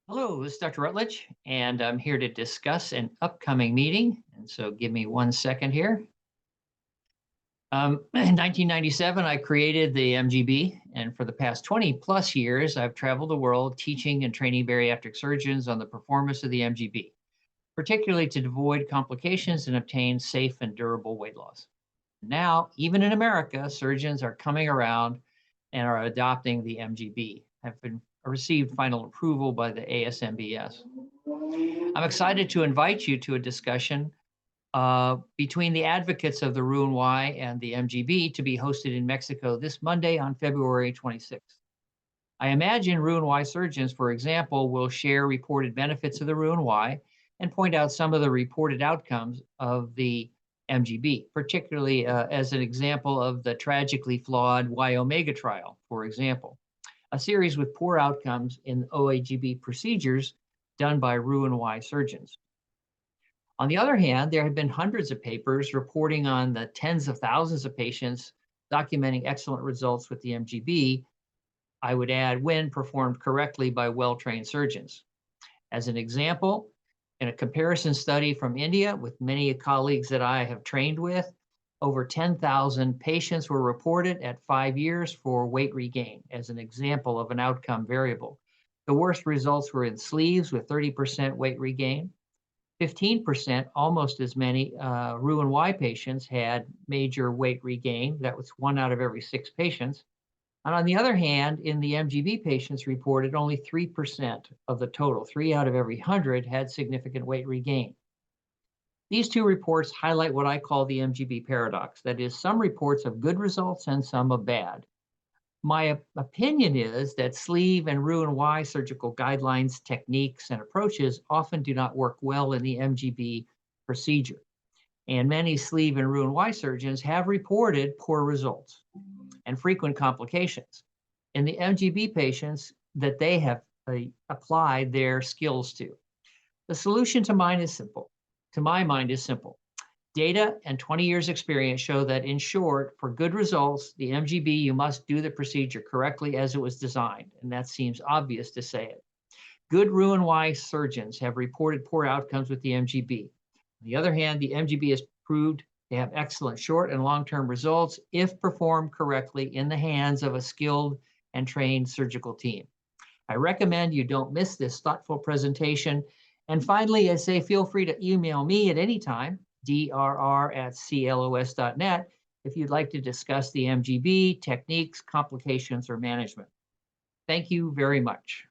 Hello, this is Dr. Rutledge, and I'm here to discuss an upcoming meeting. And so give me 1 second here. In 1997, I created the MGB, and for the past 20 plus years, I've traveled the world teaching and training bariatric surgeons on the performance of the MGB, particularly to avoid complications and obtain safe and durable weight loss. Now, even in America, surgeons are coming around and are adopting the MGB, have been received final approval by the ASMBS. I'm excited to invite you to a discussion between the advocates of the RNY and the MGB to be hosted in Mexico this Monday on February 26th. I imagine RNY surgeons, for example, will share reported benefits of the RNY and point out some of the reported outcomes of the MGB, particularly as an example of the tragically flawed Y-Omega trial, for example, a series with poor outcomes in OAGB procedures done by RNY surgeons. On the other hand, there have been hundreds of papers reporting on the tens of thousands of patients documenting excellent results with the MGB, I would add, when performed correctly by well-trained surgeons. As an example, in a comparison study from India with many colleagues that I have trained with, over 10,000 patients were reported at 5 years for weight regain, as an example of an outcome variable. The worst results were in sleeves with 30% weight regain. 15%, almost as many Roux-en-Y patients had major weight regain. That was 1 out of every 6 patients. And on the other hand, in the MGB patients reported, only 3% of the total, 3 out of every 100, had significant weight regain. These two reports highlight what I call the MGB paradox. That is, some reports of good results and some of bad. My opinion is that sleeve and Roux-en-Y surgical guidelines, techniques, and approaches often do not work well in the MGB procedure. And many sleeve and Roux-en-Y surgeons have reported poor results and frequent complications in the MGB patients that they have applied their skills to. The solution to my mind is simple. Data and 20 years experience show that, in short, for good results, the MGB, you must do the procedure correctly as it was designed, and that seems obvious to say it. Good Roux-en-Y surgeons have reported poor outcomes with the MGB. On the other hand, the MGB is proved to have excellent short and long-term results if performed correctly in the hands of a skilled and trained surgical team. I recommend you don't miss this thoughtful presentation. And finally, I say feel free to email me at any time, drr@clos.net, if you'd like to discuss the MGB, techniques, complications, or management. Thank you very much.